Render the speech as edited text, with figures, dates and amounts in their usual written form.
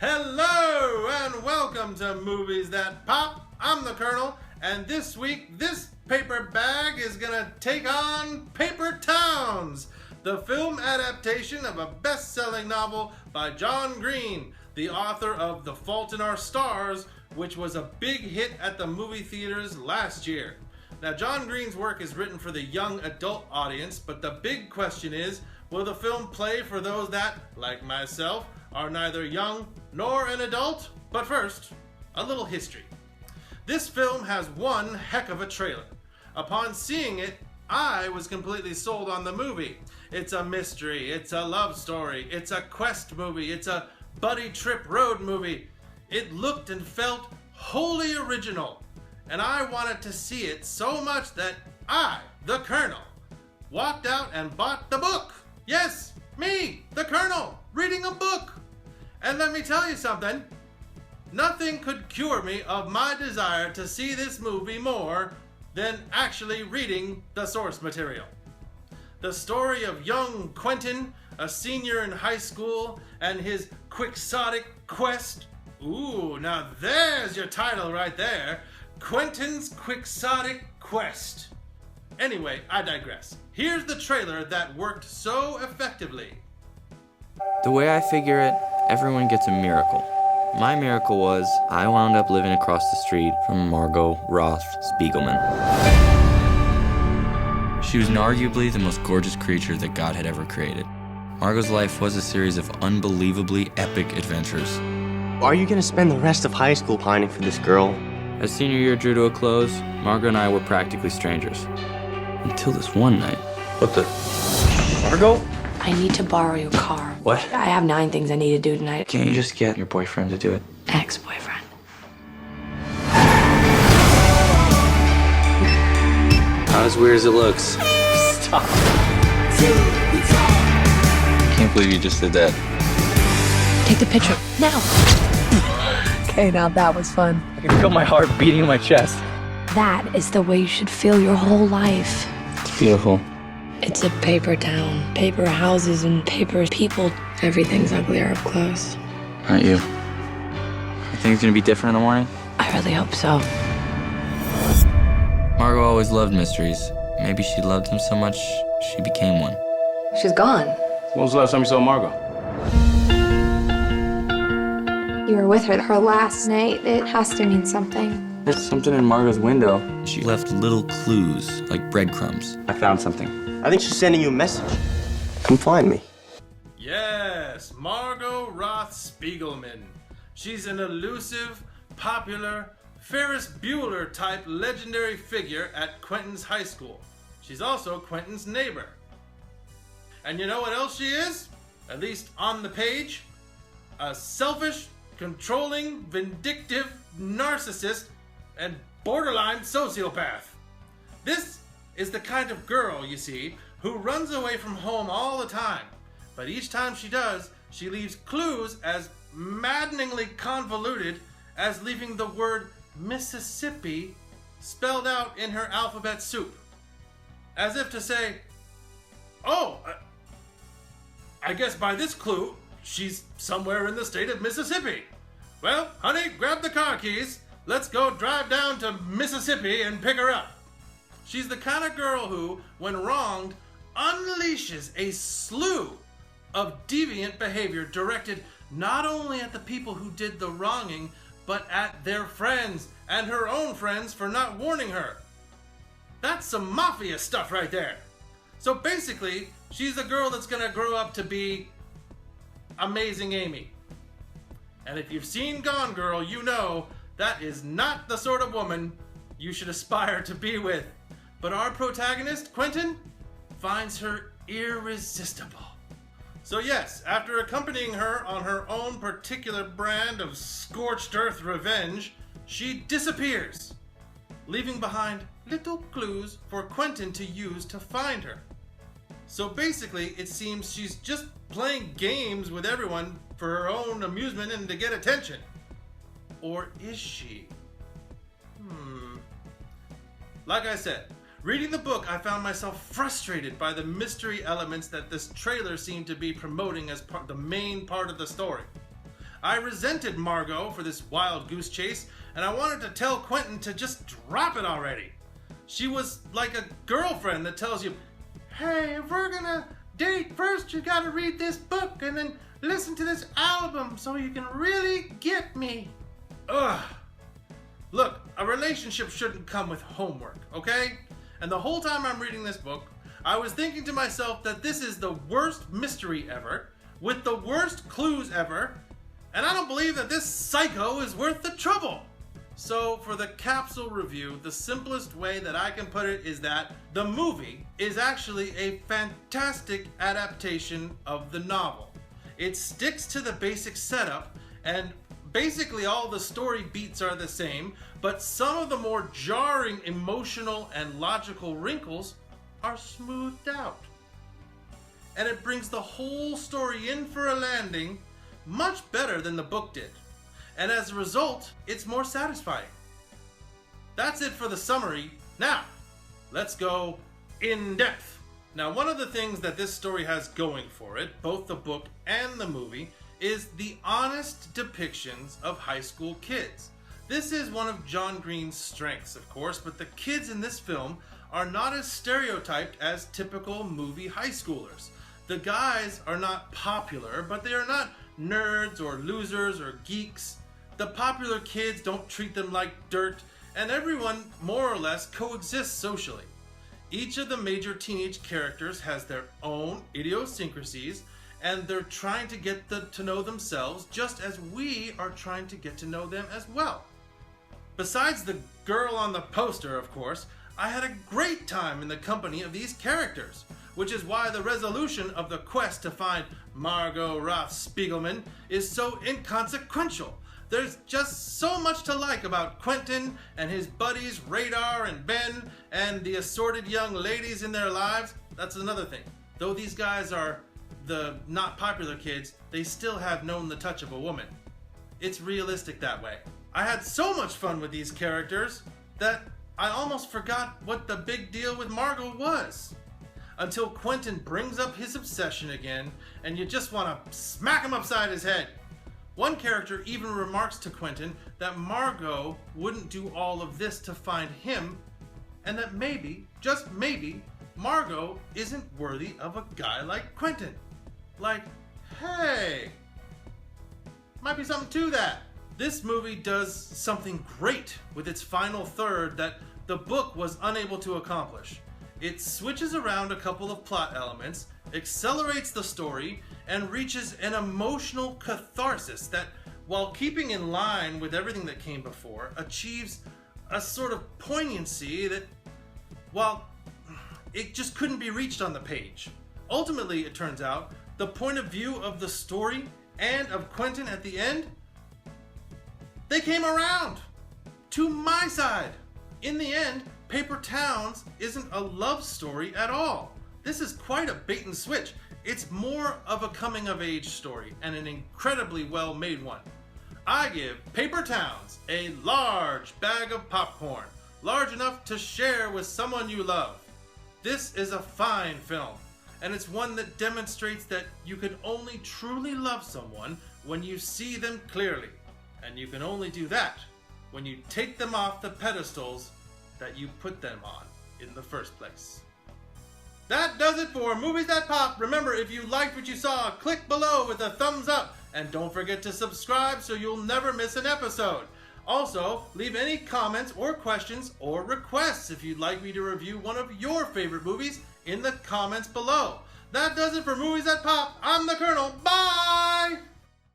Hello and welcome to Movies That Pop. I'm the Kernel, and this week this paper bag is gonna take on Paper Towns, the film adaptation of a best-selling novel by John Green, the author of The Fault in Our Stars, which was a big hit at the movie theaters last year. Now, John Green's work is written for the young adult audience, but the big question is, will the film play for those that, like myself, are neither young nor an adult? But first, a little history. This film has one heck of a trailer. Upon seeing it, I was completely sold on the movie. It's a mystery, it's a love story, it's a quest movie, it's a buddy trip road movie. It looked and felt wholly original, and I wanted to see it so much that I, the Kernel, walked out and bought the book. Yes, me, the Kernel, reading a book. And let me tell you something, nothing could cure me of my desire to see this movie more than actually reading the source material. The story of young Quentin, a senior in high school, and his quixotic quest. Ooh, now there's your title right there. Quentin's Quixotic Quest. Anyway, I digress. Here's the trailer that worked so effectively. The way I figure it, everyone gets a miracle. My miracle was I wound up living across the street from Margot Roth Spiegelman. She was arguably the most gorgeous creature that God had ever created. Margot's life was a series of unbelievably epic adventures. Are you gonna spend the rest of high school pining for this girl? As senior year drew to a close, Margot and I were practically strangers. Until this one night. What the? Margot? I need to borrow your car. What? I have 9 things I need to do tonight. Can't you just get your boyfriend to do it? Ex-boyfriend. Not as weird as it looks. Stop. Can't believe you just did that. Take the picture, now. Okay, now that was fun. I can feel my heart beating in my chest. That is the way you should feel your whole life. It's beautiful. It's a paper town. Paper houses and paper people. Everything's uglier up close. Not you. You think it's gonna be different in the morning? I really hope so. Margot always loved mysteries. Maybe she loved him so much, she became one. She's gone. When was the last time you saw Margot? You were with her last night. It has to mean something. There's something in Margot's window. She left little clues, like breadcrumbs. I found something. I think she's sending you a message. Come find me. Yes, Margot Roth Spiegelman. She's an elusive, popular, Ferris Bueller type legendary figure at Quentin's high school. She's also Quentin's neighbor. And you know what else she is? At least on the page? A selfish, controlling, vindictive narcissist and borderline sociopath. This is the kind of girl, you see, who runs away from home all the time. But each time she does, she leaves clues as maddeningly convoluted as leaving the word Mississippi spelled out in her alphabet soup. As if to say, oh, I guess by this clue, she's somewhere in the state of Mississippi. Well, honey, grab the car keys. Let's go drive down to Mississippi and pick her up. She's the kind of girl who, when wronged, unleashes a slew of deviant behavior directed not only at the people who did the wronging, but at their friends and her own friends for not warning her. That's some mafia stuff right there. So basically, she's a girl that's gonna grow up to be Amazing Amy. And if you've seen Gone Girl, you know that is not the sort of woman you should aspire to be with. But our protagonist, Quentin, finds her irresistible. So yes, after accompanying her on her own particular brand of scorched earth revenge, she disappears, leaving behind little clues for Quentin to use to find her. So basically, it seems she's just playing games with everyone for her own amusement and to get attention. Or is she? Like I said, reading the book, I found myself frustrated by the mystery elements that this trailer seemed to be promoting as the main part of the story. I resented Margot for this wild goose chase, and I wanted to tell Quentin to just drop it already. She was like a girlfriend that tells you, hey, if we're gonna date, first you gotta read this book and then listen to this album so you can really get me. Ugh. Look, a relationship shouldn't come with homework, okay? And the whole time I'm reading this book, I was thinking to myself that this is the worst mystery ever, with the worst clues ever, and I don't believe that this psycho is worth the trouble. So for the capsule review, the simplest way that I can put it is that the movie is actually a fantastic adaptation of the novel. It sticks to the basic setup, and basically all the story beats are the same, but some of the more jarring emotional and logical wrinkles are smoothed out. And it brings the whole story in for a landing much better than the book did. And as a result, it's more satisfying. That's it for the summary. Now, let's go in depth. Now, one of the things that this story has going for it, both the book and the movie, is the honest depictions of high school kids. This is one of John Green's strengths, of course, but the kids in this film are not as stereotyped as typical movie high schoolers. The guys are not popular, but they are not nerds or losers or geeks. The popular kids don't treat them like dirt, and everyone more or less coexists socially. Each of the major teenage characters has their own idiosyncrasies, and they're trying to get to know themselves just as we are trying to get to know them as well. Besides the girl on the poster, of course, I had a great time in the company of these characters, which is why the resolution of the quest to find Margot Roth Spiegelman is so inconsequential. There's just so much to like about Quentin and his buddies Radar and Ben and the assorted young ladies in their lives. That's another thing. Though these guys are the not popular kids, they still have known the touch of a woman. It's realistic that way. I had so much fun with these characters that I almost forgot what the big deal with Margot was. Until Quentin brings up his obsession again, and you just want to smack him upside his head. One character even remarks to Quentin that Margot wouldn't do all of this to find him, and that maybe, just maybe, Margot isn't worthy of a guy like Quentin. Like, hey, might be something to that. This movie does something great with its final third that the book was unable to accomplish. It switches around a couple of plot elements, accelerates the story, and reaches an emotional catharsis that, while keeping in line with everything that came before, achieves a sort of poignancy that, well, it just couldn't be reached on the page. Ultimately, it turns out, the point of view of the story and of Quentin at the end, they came around to my side. In the end, Paper Towns isn't a love story at all. This is quite a bait and switch. It's more of a coming of age story, and an incredibly well made one. I give Paper Towns a large bag of popcorn, large enough to share with someone you love. This is a fine film, and it's one that demonstrates that you can only truly love someone when you see them clearly, and you can only do that when you take them off the pedestals that you put them on in the first place. That does it for Movies That Pop. Remember, if you liked what you saw, click below with a thumbs up, and don't forget to subscribe so you'll never miss an episode. Also, leave any comments or questions or requests if you'd like me to review one of your favorite movies in the comments below. That does it for Movies That Pop. I'm the Kernel. Bye!